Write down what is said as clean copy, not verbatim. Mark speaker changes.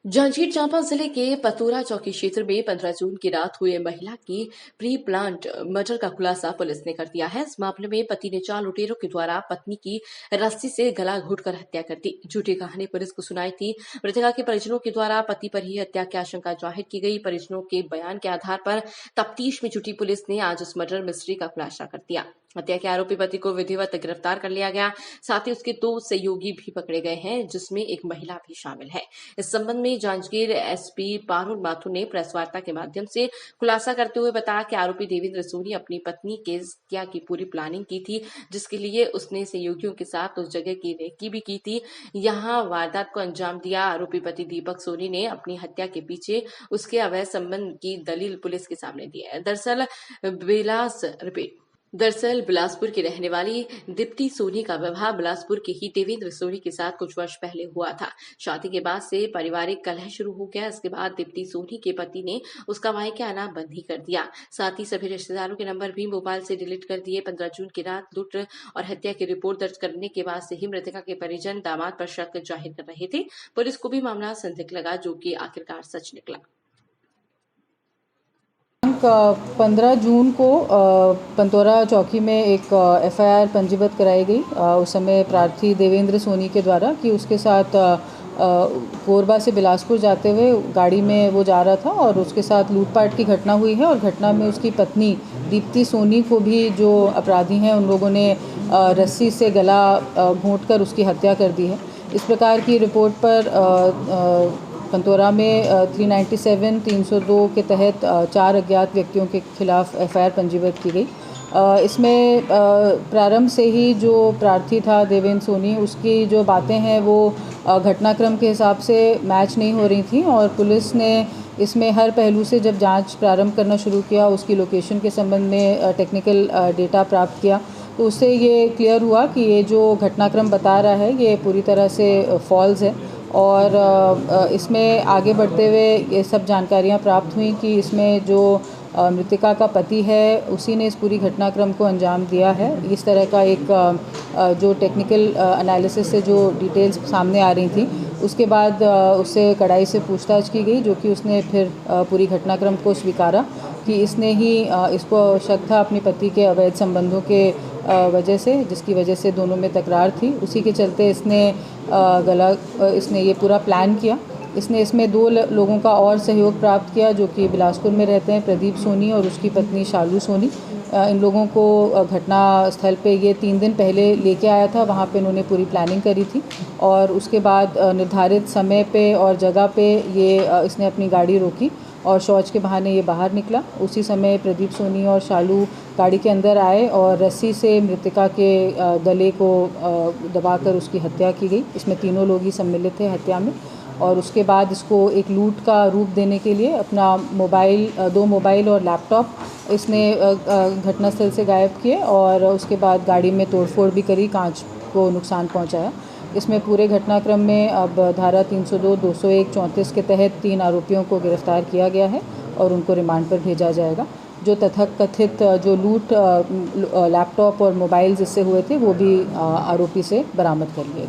Speaker 1: जांजगीर चांपा जिले के पतोरा चौकी क्षेत्र में 15 जून की रात हुए महिला की प्री प्लांट मर्डर का खुलासा पुलिस ने कर दिया है। इस मामले में पति ने 4 लुटेरों के द्वारा पत्नी की रस्सी से गला घोंटकर हत्या कर दी। झूठी कहानी पुलिस को सुनाई थी। मृतका के परिजनों के द्वारा पति पर ही हत्या की आशंका जाहिर की गई। परिजनों के बयान के आधार पर तफ्तीश में जुटी पुलिस ने आज इस मर्डर मिस्ट्री का खुलासा कर दिया। हत्या के आरोपी पति को विधिवत गिरफ्तार कर लिया गया। साथ ही उसके 2 सहयोगी भी पकड़े गए हैं, जिसमें एक महिला भी शामिल है। इस संबंध में जांजगीर एसपी पारुल माथुर ने प्रेस वार्ता के माध्यम से खुलासा करते हुए बताया कि आरोपी देवेंद्र सोनी अपनी पत्नी के हत्या की पूरी प्लानिंग की थी, जिसके लिए उसने सहयोगियों के साथ उस जगह की रेकी भी की थी। यहां वारदात को अंजाम दिया। आरोपी पति दीपक सोनी ने अपनी हत्या के पीछे उसके अवैध संबंध की दलील पुलिस के सामने दी है। दरअसल बिलासपुर की रहने वाली दीप्ति सोनी का विवाह बिलासपुर के ही देवेंद्र सोनी के साथ कुछ वर्ष पहले हुआ था। शादी के बाद से पारिवारिक कलह शुरू हो गया। इसके बाद दीप्ति सोनी के पति ने उसका मायके आना बंद ही कर दिया। साथ ही सभी रिश्तेदारों के नंबर भी मोबाइल से डिलीट कर दिए। 15 जून की रात लूट और हत्या की रिपोर्ट दर्ज करने के बाद से ही मृतका के परिजन दामाद पर शक जाहिर कर रहे थे। पुलिस को भी मामला संदिग्ध लगा, जो कि आखिरकार सच निकला।
Speaker 2: 15 जून को पंतोरा चौकी में एक एफआईआर पंजीबद्ध कराई गई। उस समय प्रार्थी देवेंद्र सोनी के द्वारा कि उसके साथ कोरबा से बिलासपुर जाते हुए गाड़ी में वो जा रहा था और उसके साथ लूटपाट की घटना हुई है और घटना में उसकी पत्नी दीप्ति सोनी को भी, जो अपराधी हैं, उन लोगों ने रस्सी से गला घोंटकर उसकी हत्या कर दी है। इस प्रकार की रिपोर्ट पर पंतोरा में 397, 302 के तहत 4 अज्ञात व्यक्तियों के खिलाफ एफआईआर पंजीबद्ध की गई। इसमें प्रारंभ से ही जो प्रार्थी था देवेंद्र सोनी, उसकी जो बातें हैं वो घटनाक्रम के हिसाब से मैच नहीं हो रही थी और पुलिस ने इसमें हर पहलू से जब जांच प्रारंभ करना शुरू किया, उसकी लोकेशन के संबंध में टेक्निकल डेटा प्राप्त किया, तो उससे ये क्लियर हुआ कि ये जो घटनाक्रम बता रहा है ये पूरी तरह से फॉल्स है। और इसमें आगे बढ़ते हुए ये सब जानकारियाँ प्राप्त हुई कि इसमें जो मृतिका का पति है उसी ने इस पूरी घटनाक्रम को अंजाम दिया है। इस तरह का एक जो टेक्निकल एनालिसिस से जो डिटेल्स सामने आ रही थी, उसके बाद उससे कड़ाई से पूछताछ की गई, जो कि उसने फिर पूरी घटनाक्रम को स्वीकारा कि इसने ही इसको शक था अपने पति के अवैध संबंधों के वजह से, जिसकी वजह से दोनों में तकरार थी। उसी के चलते इसने ये पूरा प्लान किया। इसने इसमें 2 लोगों का और सहयोग प्राप्त किया, जो कि बिलासपुर में रहते हैं, प्रदीप सोनी और उसकी पत्नी शालू सोनी। इन लोगों को घटना स्थल पे ये 3 दिन पहले लेके आया था। वहाँ पे इन्होंने पूरी प्लानिंग करी थी और उसके बाद निर्धारित समय पे और जगह पे इसने अपनी गाड़ी रोकी और शौच के बहाने ये बाहर निकला। उसी समय प्रदीप सोनी और शालू गाड़ी के अंदर आए और रस्सी से मृतिका के गले को दबाकर उसकी हत्या की गई। इसमें 3 लोग ही सम्मिलित थे हत्या में। और उसके बाद इसको एक लूट का रूप देने के लिए अपना 2 मोबाइल और लैपटॉप इसने घटनास्थल से गायब किए और उसके बाद गाड़ी में तोड़फोड़ भी करी, कांच को नुकसान पहुंचाया। इसमें पूरे घटनाक्रम में अब धारा 302, 201, 34 के तहत 3 आरोपियों को गिरफ्तार किया गया है और उनको रिमांड पर भेजा जाएगा। जो तथाकथित जो लूट लैपटॉप और मोबाइल जिससे हुए थे वो भी आरोपी से बरामद कर लिए।